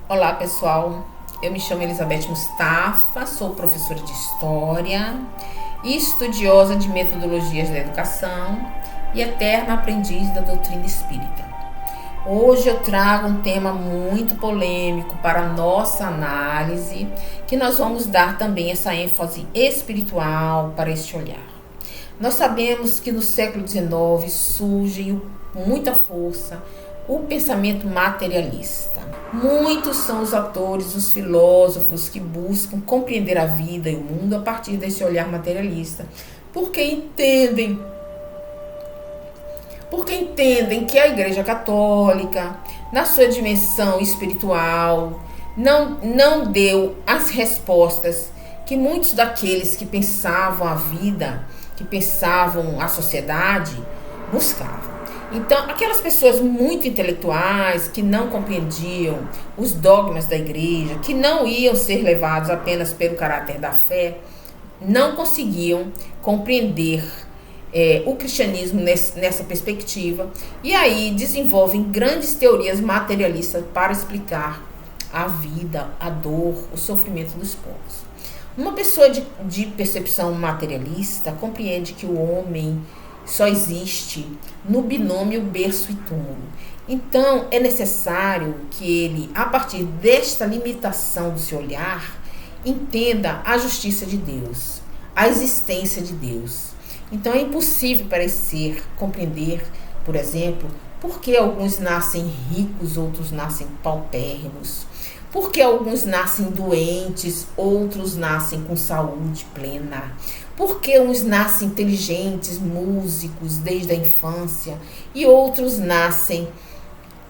Olá pessoal, eu me chamo Elizabeth Mustafa, sou professora de História e estudiosa de metodologias da educação e eterna aprendiz da doutrina espírita. Hoje eu trago um tema muito polêmico para a nossa análise, que nós vamos dar também essa ênfase espiritual para este olhar. Nós sabemos que no século XIX surge com muita força o pensamento materialista. Muitos são os autores, os filósofos que buscam compreender a vida e o mundo a partir desse olhar materialista, porque entendem que a Igreja Católica, na sua dimensão espiritual, não deu as respostas que muitos daqueles que pensavam a vida, que pensavam a sociedade, buscavam. Então, aquelas pessoas muito intelectuais que não compreendiam os dogmas da igreja, que não iam ser levados apenas pelo caráter da fé, não conseguiam compreender o cristianismo nessa perspectiva, e aí desenvolvem grandes teorias materialistas para explicar a vida, a dor, o sofrimento dos povos. Uma pessoa de percepção materialista compreende que o homem só existe no binômio berço e túmulo. Então, é necessário que ele, a partir desta limitação do seu olhar, entenda a justiça de Deus, a existência de Deus. Então, é impossível parecer compreender, por exemplo, por que alguns nascem ricos, outros nascem paupérrimos, por que alguns nascem doentes, outros nascem com saúde plena, porque uns nascem inteligentes, músicos desde a infância, e outros nascem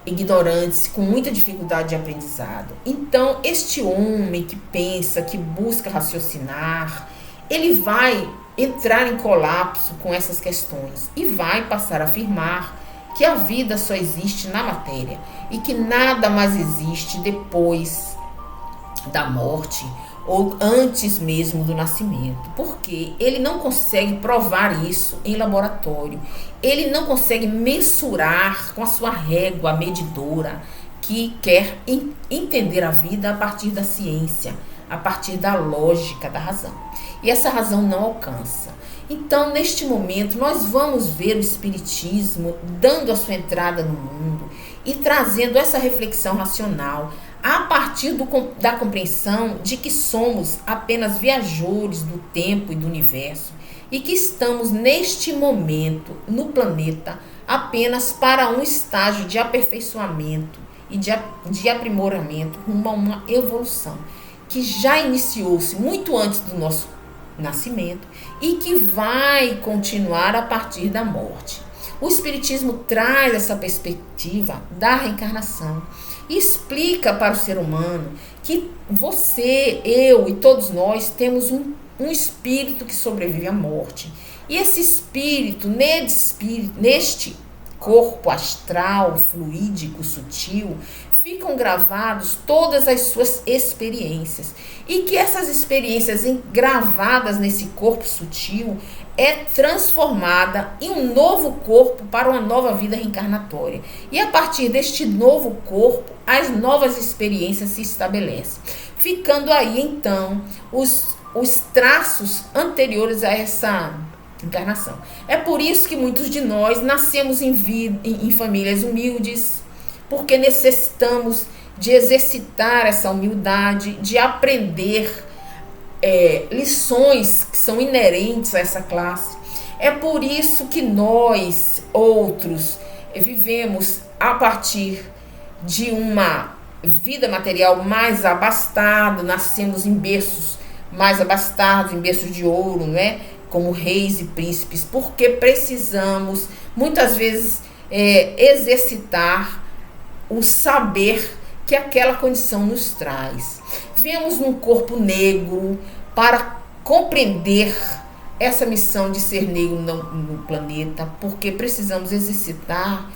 ignorantes, com muita dificuldade de aprendizado. Então, este homem que pensa, que busca raciocinar, ele vai entrar em colapso com essas questões e vai passar a afirmar que a vida só existe na matéria e que nada mais existe depois da morte ou antes mesmo do nascimento, porque ele não consegue provar isso em laboratório, ele não consegue mensurar com a sua régua medidora, que quer entender a vida a partir da ciência, a partir da lógica, da razão. E essa razão não alcança. Então, neste momento, nós vamos ver o Espiritismo dando a sua entrada no mundo e trazendo essa reflexão racional a partir da compreensão de que somos apenas viajores do tempo e do universo e que estamos neste momento no planeta apenas para um estágio de aperfeiçoamento e de aprimoramento rumo a uma evolução que já iniciou-se muito antes do nosso nascimento e que vai continuar a partir da morte. O Espiritismo traz essa perspectiva da reencarnação e explica para o ser humano que você, eu e todos nós temos um espírito que sobrevive à morte. E esse espírito, neste corpo astral, fluídico, sutil, ficam gravados todas as suas experiências. E que essas experiências gravadas nesse corpo sutil é transformada em um novo corpo para uma nova vida reencarnatória. E a partir deste novo corpo, as novas experiências se estabelecem. Ficando aí, então, os traços anteriores a essa encarnação. É por isso que muitos de nós nascemos em famílias humildes, porque necessitamos de exercitar essa humildade, de aprender lições que são inerentes a essa classe. É por isso que nós, outros, vivemos a partir de uma vida material mais abastada, nascemos em berços mais abastados, em berços de ouro, né? Como reis e príncipes, porque precisamos, muitas vezes, exercitar o saber que aquela condição nos traz. Vemos num corpo negro para compreender essa missão de ser negro no planeta, porque precisamos exercitar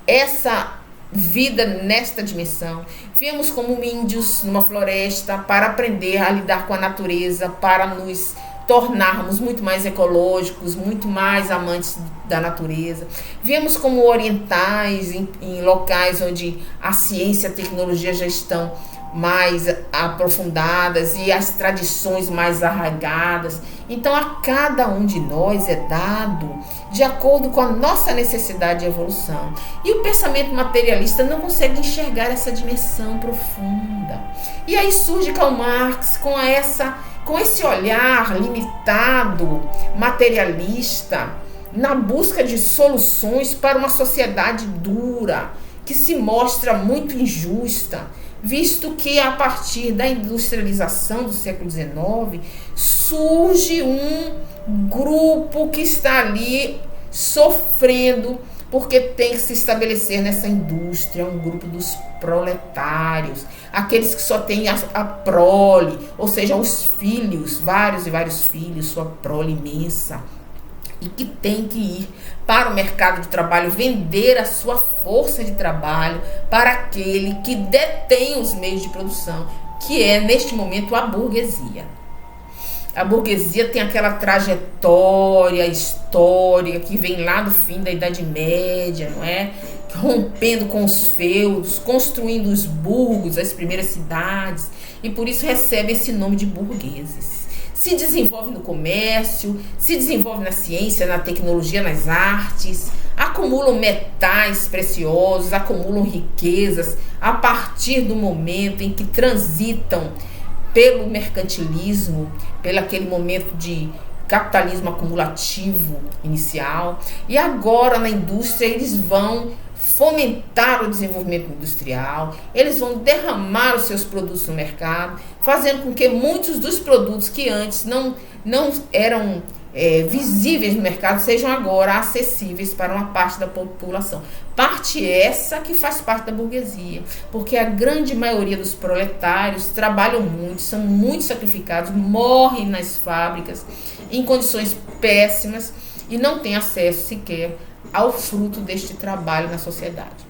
essa vida nesta dimensão. Viemos como índios numa floresta para aprender a lidar com a natureza, para nos tornarmos muito mais ecológicos, muito mais amantes da natureza. Vemos como orientais, em locais onde a ciência e a tecnologia já estão mais aprofundadas e as tradições mais arraigadas. Então, a cada um de nós é dado de acordo com a nossa necessidade de evolução. E o pensamento materialista não consegue enxergar essa dimensão profunda. E aí surge Karl Marx com esse olhar limitado, materialista, na busca de soluções para uma sociedade dura, que se mostra muito injusta, visto que a partir da industrialização do século XIX, surge um grupo que está ali sofrendo, porque tem que se estabelecer nessa indústria, um grupo dos proletários, aqueles que só têm a prole, ou seja, os filhos, vários e vários filhos, sua prole imensa, e que tem que ir para o mercado de trabalho, vender a sua força de trabalho para aquele que detém os meios de produção, que é, neste momento, a burguesia. A burguesia tem aquela trajetória histórica que vem lá do fim da Idade Média, não é? Rompendo com os feudos, construindo os burgos, as primeiras cidades, e por isso recebe esse nome de burgueses. Se desenvolve no comércio, se desenvolve na ciência, na tecnologia, nas artes, acumulam metais preciosos, acumulam riquezas a partir do momento em que transitam pelo mercantilismo, pelo aquele momento de capitalismo acumulativo inicial. E agora na indústria eles vão fomentar o desenvolvimento industrial, eles vão derramar os seus produtos no mercado, fazendo com que muitos dos produtos que antes não eram visíveis no mercado sejam agora acessíveis para uma parte da população. Parte essa que faz parte da burguesia, porque a grande maioria dos proletários trabalham muito, são muito sacrificados, morrem nas fábricas em condições péssimas e não têm acesso sequer ao fruto deste trabalho na sociedade.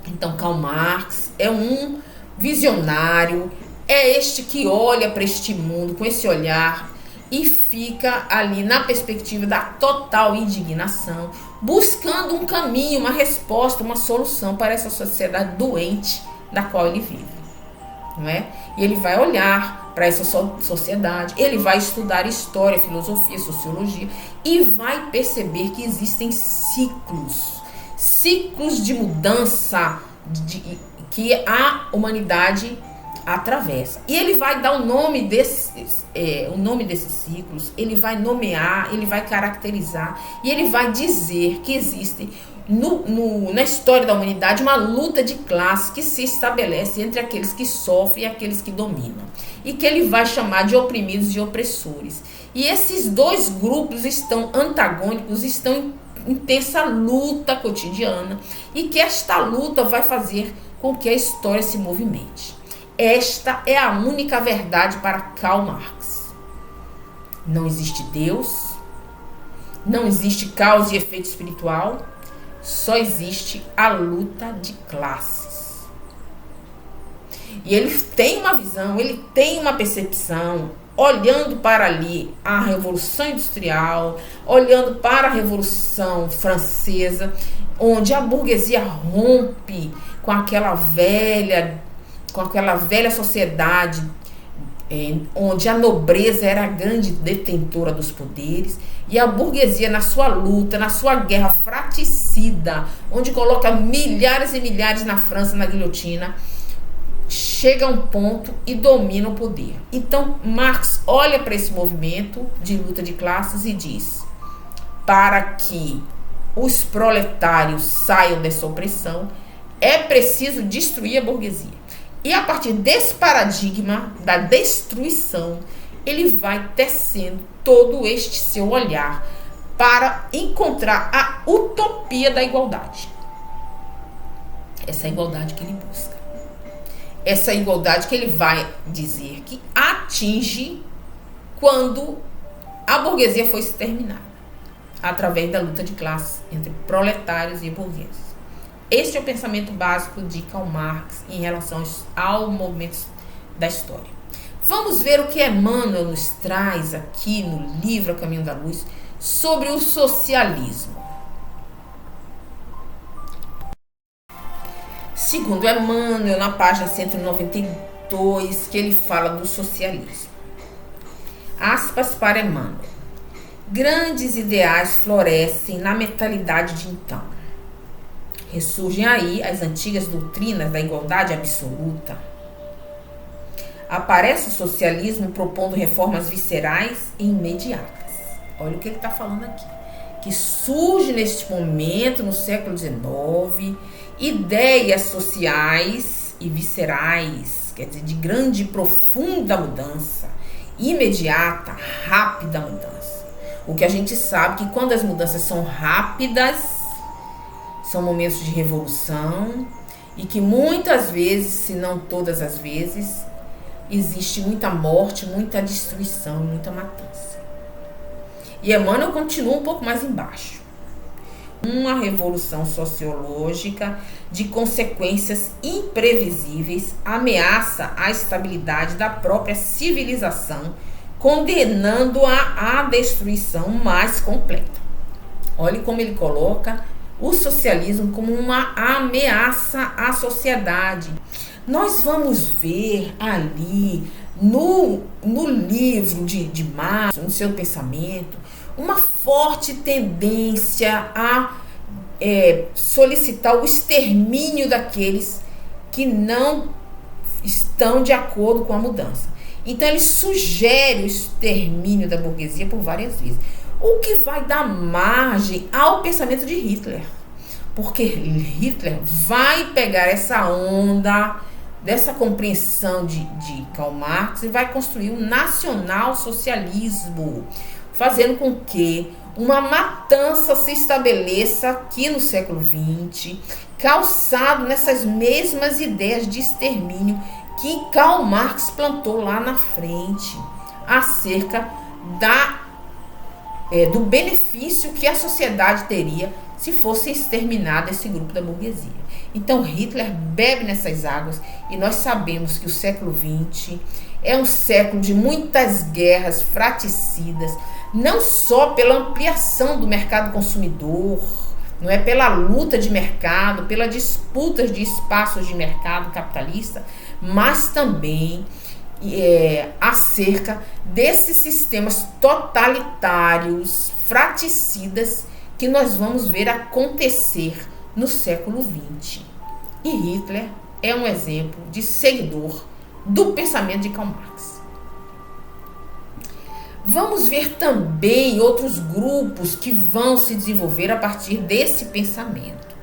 Então, Karl Marx é um visionário, é este que olha para este mundo com esse olhar e fica ali na perspectiva da total indignação, buscando um caminho, uma resposta, uma solução para essa sociedade doente da qual ele vive, não é? E ele vai olhar para essa sociedade, ele vai estudar história, filosofia, sociologia e vai perceber que existem ciclos de mudança que a humanidade atravessa. E ele vai dar o nome desses ciclos, ele vai nomear, ele vai caracterizar e ele vai dizer que existe na história da humanidade uma luta de classe que se estabelece entre aqueles que sofrem e aqueles que dominam, e que ele vai chamar de oprimidos e opressores. E esses dois grupos estão antagônicos, estão em intensa luta cotidiana, e que esta luta vai fazer com que a história se movimente. Esta é a única verdade para Karl Marx. Não existe Deus, não existe causa e efeito espiritual, só existe a luta de classes. E ele tem uma visão, ele tem uma percepção, olhando para ali a Revolução Industrial, olhando para a Revolução Francesa, onde a burguesia rompe com aquela velha sociedade, onde a nobreza era a grande detentora dos poderes, e a burguesia, na sua luta, na sua guerra fratricida, onde coloca milhares e milhares na França na guilhotina, chega a um ponto e domina o poder. Então Marx olha para esse movimento de luta de classes e diz: para que os proletários saiam dessa opressão, é preciso destruir a burguesia. E a partir desse paradigma da destruição, ele vai tecendo todo este seu olhar para encontrar a utopia da igualdade. Essa é a igualdade que ele busca. Essa é a igualdade que ele vai dizer que atinge quando a burguesia foi exterminada, através da luta de classe entre proletários e burgueses. Este é o pensamento básico de Karl Marx em relação ao momento da história. Vamos ver o que Emmanuel nos traz aqui no livro A Caminho da Luz sobre o socialismo. Segundo Emmanuel, na página 192, que ele fala do socialismo. Aspas para Emmanuel. Grandes ideais florescem na mentalidade de então. Ressurgem aí as antigas doutrinas da igualdade absoluta. Aparece o socialismo propondo reformas viscerais e imediatas. Olha o que ele está falando aqui. Que surge neste momento, no século XIX, ideias sociais e viscerais, quer dizer, de grande e profunda mudança, imediata, rápida mudança. O que a gente sabe que quando as mudanças são rápidas, são momentos de revolução e que muitas vezes, se não todas as vezes, existe muita morte, muita destruição, muita matança. E Emmanuel continua um pouco mais embaixo. Uma revolução sociológica de consequências imprevisíveis ameaça a estabilidade da própria civilização, condenando-a à destruição mais completa. Olhe como ele coloca o socialismo como uma ameaça à sociedade. Nós vamos ver ali no livro de Marx, no seu pensamento, uma forte tendência a solicitar o extermínio daqueles que não estão de acordo com a mudança. Então ele sugere o extermínio da burguesia por várias vezes, o que vai dar margem ao pensamento de Hitler, porque Hitler vai pegar essa onda dessa compreensão de Karl Marx e vai construir um nacional-socialismo, fazendo com que uma matança se estabeleça aqui no século XX, calçado nessas mesmas ideias de extermínio que Karl Marx plantou lá na frente, acerca do benefício que a sociedade teria se fosse exterminado esse grupo da burguesia. Então Hitler bebe nessas águas e nós sabemos que o século XX é um século de muitas guerras fraticidas, não só pela ampliação do mercado consumidor, não é pela luta de mercado, pela disputa de espaços de mercado capitalista, mas também acerca desses sistemas totalitários, fraticidas, que nós vamos ver acontecer no século XX. E Hitler é um exemplo de seguidor do pensamento de Karl Marx. Vamos ver também outros grupos que vão se desenvolver a partir desse pensamento.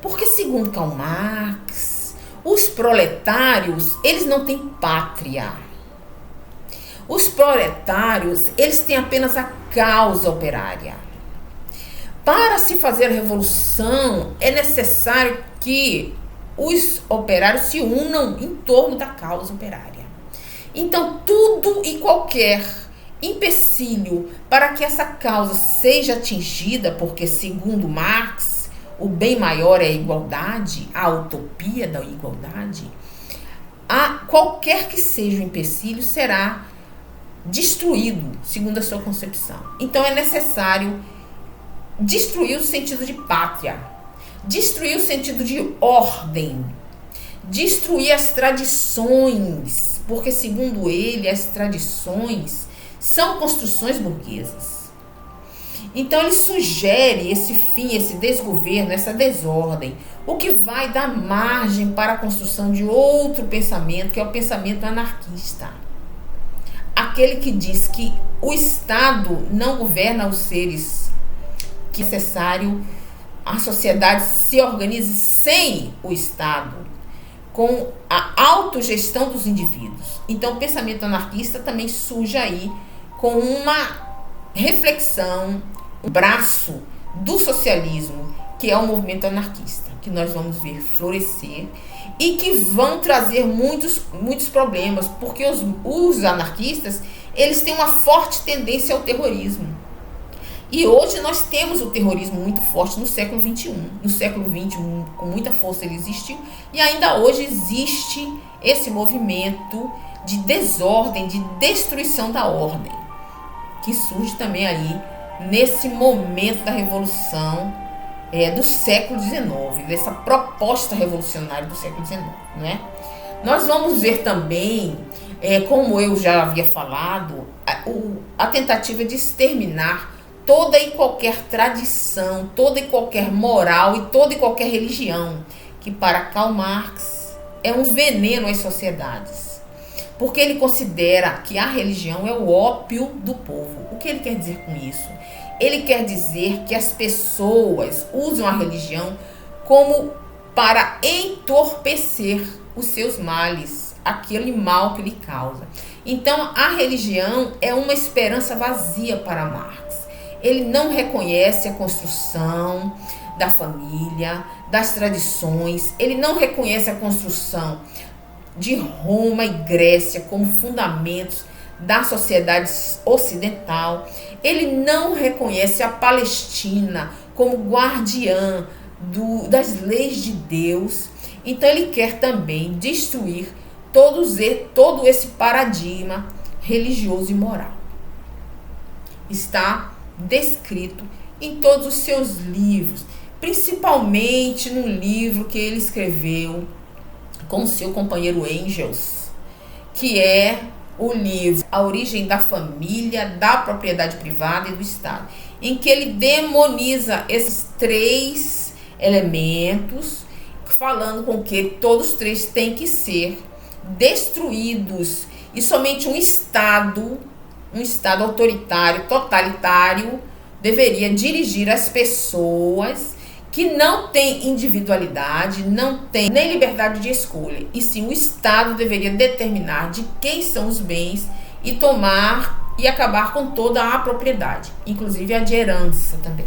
Porque, segundo Karl Marx, os proletários, eles não têm pátria. Os proletários, eles têm apenas a causa operária. Para se fazer a revolução, é necessário que os operários se unam em torno da causa operária. Então, tudo e qualquer empecilho para que essa causa seja atingida, porque, segundo Marx, o bem maior é a igualdade, a utopia da igualdade, qualquer que seja o empecilho será destruído, segundo a sua concepção. Então, é necessário destruir o sentido de pátria, destruir o sentido de ordem, destruir as tradições, porque, segundo ele, as tradições são construções burguesas. Então ele sugere esse fim, esse desgoverno, essa desordem, o que vai dar margem para a construção de outro pensamento, que é o pensamento anarquista. Aquele que diz que o Estado não governa os seres, que é necessário a sociedade se organize sem o Estado, com a autogestão dos indivíduos. Então o pensamento anarquista também surge aí com uma reflexão, um braço do socialismo, que é o movimento anarquista, que nós vamos ver florescer e que vão trazer muitos problemas, porque os anarquistas, eles têm uma forte tendência ao terrorismo. E hoje nós temos o terrorismo muito forte no século XXI. No século XX, com muita força ele existiu. E ainda hoje existe esse movimento de desordem, de destruição da ordem, que surge também aí nesse momento da revolução do século XIX, dessa proposta revolucionária do século XIX, né? Nós vamos ver também, como eu já havia falado, a tentativa de exterminar toda e qualquer tradição, toda e qualquer moral e toda e qualquer religião, que para Karl Marx é um veneno às sociedades. Porque ele considera que a religião é o ópio do povo. O que ele quer dizer com isso? Ele quer dizer que as pessoas usam a religião como para entorpecer os seus males, aquele mal que lhe causa. Então, a religião é uma esperança vazia para Marx. Ele não reconhece a construção da família, das tradições, ele não reconhece a construção de Roma e Grécia como fundamentos da sociedade ocidental. Ele não reconhece a Palestina como guardiã das leis de Deus. Então ele quer também destruir todo esse paradigma religioso e moral. Está descrito em todos os seus livros, principalmente no livro que ele escreveu com seu companheiro Engels, que é o livro A Origem da Família, da Propriedade Privada e do Estado, em que ele demoniza esses três elementos, falando com que todos os três têm que ser destruídos e somente um Estado autoritário, totalitário, deveria dirigir as pessoas que não têm individualidade, não têm nem liberdade de escolha. E sim, o Estado deveria determinar de quem são os bens e tomar e acabar com toda a propriedade, inclusive a de herança também.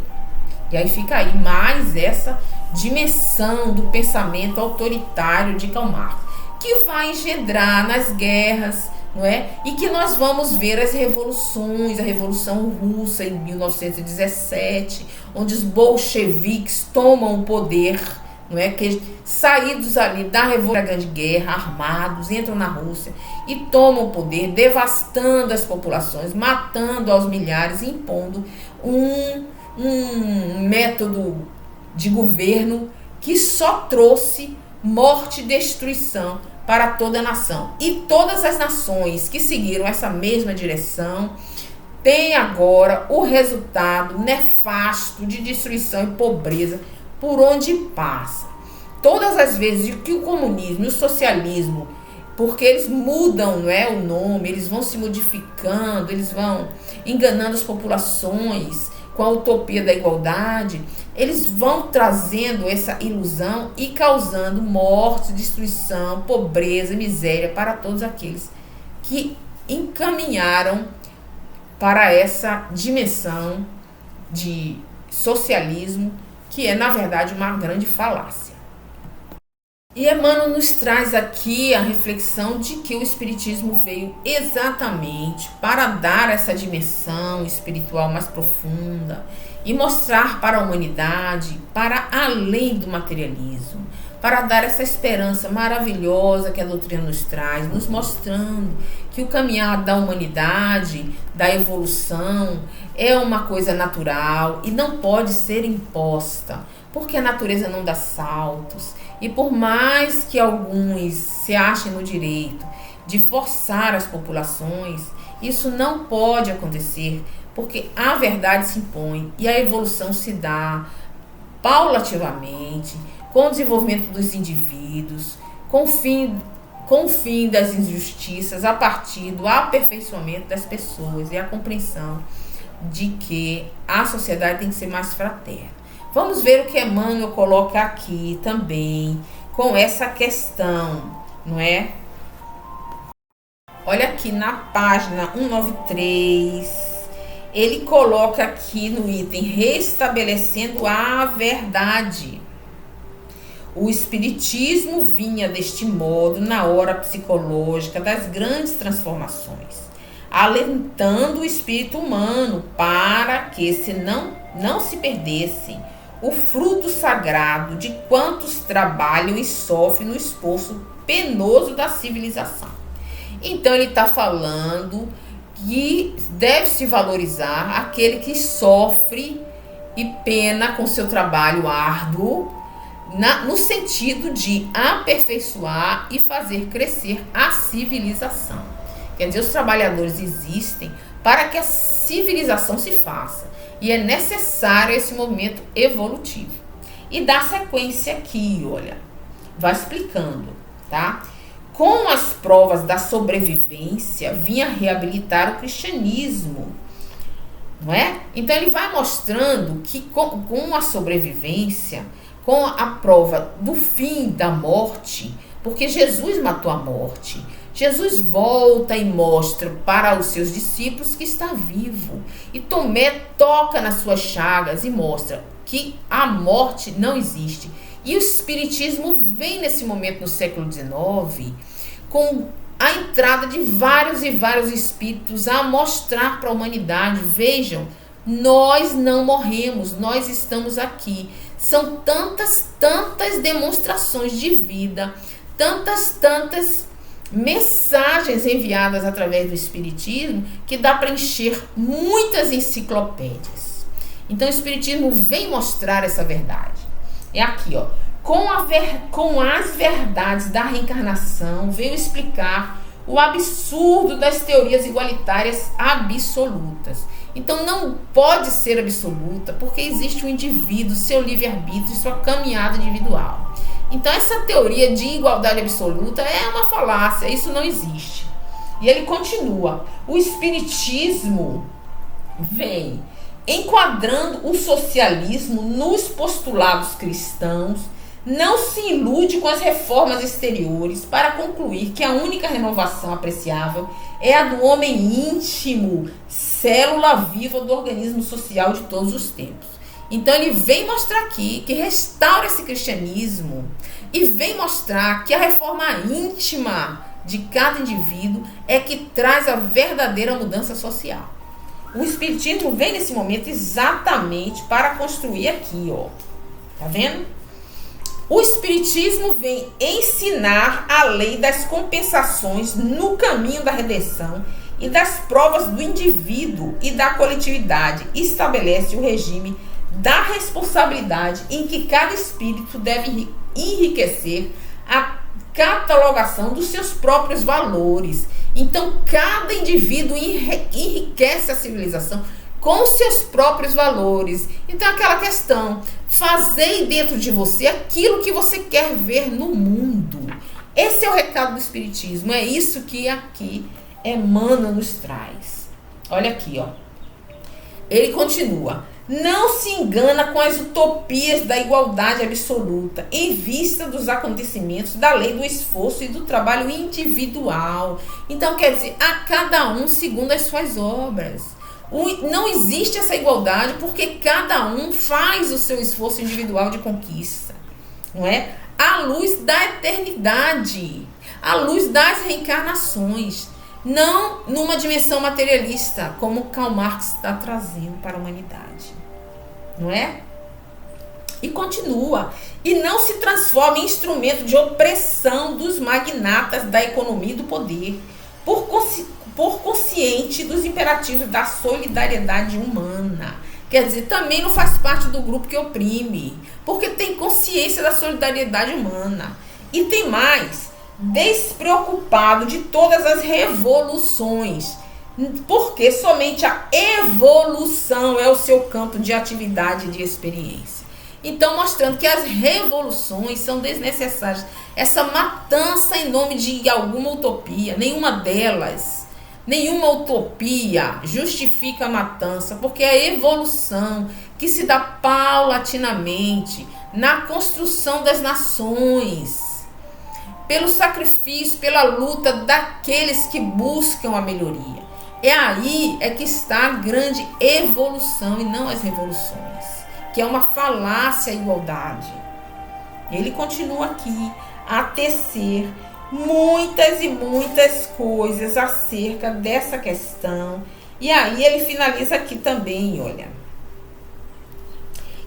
E aí fica aí mais essa dimensão do pensamento autoritário de Karl Marx, que vai engendrar nas guerras, não é? E que nós vamos ver as revoluções, a Revolução Russa em 1917, onde os bolcheviques tomam o poder, não é? Que saídos ali da Revolução da Grande Guerra, armados, entram na Rússia e tomam o poder, devastando as populações, matando aos milhares, impondo um método de governo que só trouxe morte e destruição para toda a nação. E todas as nações que seguiram essa mesma direção têm agora o resultado nefasto de destruição e pobreza por onde passa. Todas as vezes que o comunismo e o socialismo, porque eles mudam, não é, o nome, eles vão se modificando, eles vão enganando as populações com a utopia da igualdade, eles vão trazendo essa ilusão e causando morte, destruição, pobreza, miséria para todos aqueles que encaminharam para essa dimensão de socialismo, que é, na verdade, uma grande falácia. E Emmanuel nos traz aqui a reflexão de que o Espiritismo veio exatamente para dar essa dimensão espiritual mais profunda e mostrar para a humanidade, para além do materialismo, para dar essa esperança maravilhosa que a doutrina nos traz, nos mostrando que o caminhar da humanidade, da evolução, é uma coisa natural e não pode ser imposta, porque a natureza não dá saltos. E por mais que alguns se achem no direito de forçar as populações, isso não pode acontecer, porque a verdade se impõe e a evolução se dá paulativamente, com o desenvolvimento dos indivíduos, com o fim das injustiças, a partir do aperfeiçoamento das pessoas e a compreensão de que a sociedade tem que ser mais fraterna. Vamos ver o que Emmanuel coloca aqui também com essa questão, não é? Olha aqui na página 193, ele coloca aqui no item restabelecendo a verdade. O Espiritismo vinha deste modo na hora psicológica das grandes transformações. alentando o espírito humano para que não se perdesse o fruto sagrado de quantos trabalham e sofrem no esforço penoso da civilização. Então ele está falando que deve-se valorizar aquele que sofre e pena com seu trabalho árduo, no sentido de aperfeiçoar e fazer crescer a civilização. Quer dizer, os trabalhadores existem para que a civilização se faça. E é necessário esse movimento evolutivo. E dá sequência aqui, olha. Vai explicando, tá? Com as provas da sobrevivência, vinha reabilitar o cristianismo. Não é? Então ele vai mostrando que com a sobrevivência, com a prova do fim da morte, porque Jesus matou a morte, Jesus volta e mostra para os seus discípulos que está vivo. E Tomé toca nas suas chagas e mostra que a morte não existe. E o Espiritismo vem nesse momento no século XIX com a entrada de vários e vários espíritos a mostrar para a humanidade: vejam, nós não morremos, nós estamos aqui. São tantas demonstrações de vida, tantas mensagens enviadas através do Espiritismo, que dá para encher muitas enciclopédias. Então o Espiritismo vem mostrar essa verdade. É aqui, ó. Com as verdades da reencarnação, veio explicar o absurdo das teorias igualitárias absolutas. Então não pode ser absoluta, porque existe um indivíduo, seu livre-arbítrio e sua caminhada individual. Então essa teoria de igualdade absoluta é uma falácia, isso não existe. E ele continua: o Espiritismo vem enquadrando o socialismo nos postulados cristãos, não se ilude com as reformas exteriores para concluir que a única renovação apreciável é a do homem íntimo, célula viva do organismo social de todos os tempos. Então ele vem mostrar aqui que restaura esse cristianismo e vem mostrar que a reforma íntima de cada indivíduo é que traz a verdadeira mudança social. O Espiritismo vem nesse momento exatamente para construir aqui, ó. Tá vendo? O Espiritismo vem ensinar a lei das compensações no caminho da redenção e das provas do indivíduo e da coletividade. Estabelece o regime da responsabilidade em que cada espírito deve enriquecer a catalogação dos seus próprios valores. Então, cada indivíduo enriquece a civilização com seus próprios valores. Então, aquela questão: fazei dentro de você aquilo que você quer ver no mundo. Esse é o recado do Espiritismo. É isso que aqui Emmanuel nos traz. Olha aqui, ó. Ele continua: não se engana com as utopias da igualdade absoluta em vista dos acontecimentos da lei do esforço e do trabalho individual. Então, quer dizer, a cada um segundo as suas obras. Não existe essa igualdade porque cada um faz o seu esforço individual de conquista, não é? À luz da eternidade, à luz das reencarnações, não numa dimensão materialista, como Karl Marx está trazendo para a humanidade, não é? E continua: e não se transforma em instrumento de opressão dos magnatas da economia e do poder, por consciente dos imperativos da solidariedade humana. Quer dizer, também não faz parte do grupo que oprime, porque tem consciência da solidariedade humana. E tem mais: despreocupado de todas as revoluções, porque somente a evolução é o seu campo de atividade e de experiência. Então, mostrando que as revoluções são desnecessárias. Essa matança em nome de alguma utopia, nenhuma utopia justifica a matança, porque é a evolução que se dá paulatinamente na construção das nações, pelo sacrifício, pela luta daqueles que buscam a melhoria. Aí é que está a grande evolução e não as revoluções, que é uma falácia à igualdade. Ele continua aqui a tecer muitas e muitas coisas acerca dessa questão. E aí ele finaliza aqui também, olha,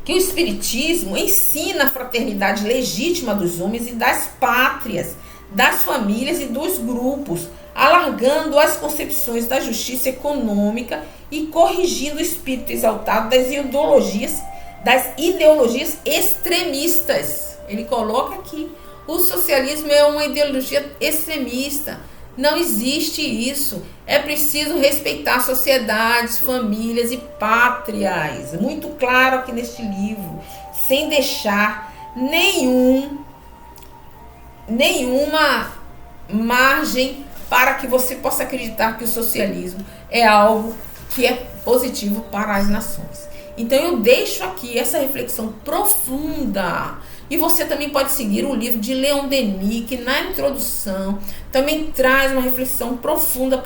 que o Espiritismo ensina a fraternidade legítima dos homens e das pátrias, das famílias e dos grupos, alargando as concepções da justiça econômica e corrigindo o espírito exaltado das ideologias extremistas. Ele coloca aqui, o socialismo é uma ideologia extremista. Não existe isso. É preciso respeitar sociedades, famílias e pátrias. Muito claro aqui neste livro, sem deixar nenhuma margem para que você possa acreditar que o socialismo é algo que é positivo para as nações. Então eu deixo aqui essa reflexão profunda. E você também pode seguir o livro de Leon Denis, que na introdução também traz uma reflexão profunda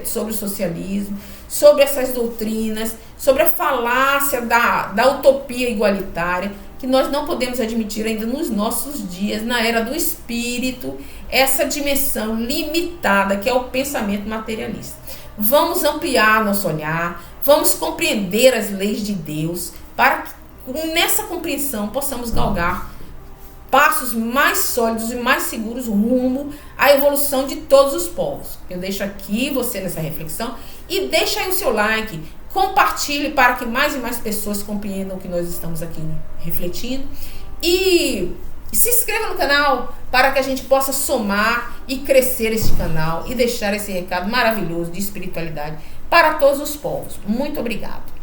sobre o socialismo, sobre essas doutrinas, sobre a falácia da utopia igualitária, que nós não podemos admitir ainda nos nossos dias, na era do espírito, essa dimensão limitada que é o pensamento materialista. Vamos ampliar nosso olhar, vamos compreender as leis de Deus, para que nessa compreensão possamos galgar passos mais sólidos e mais seguros rumo à evolução de todos os povos. Eu deixo aqui você nessa reflexão e deixa aí o seu like, compartilhe para que mais e mais pessoas compreendam o que nós estamos aqui refletindo e se inscreva no canal para que a gente possa somar e crescer este canal e deixar esse recado maravilhoso de espiritualidade para todos os povos. Muito obrigado.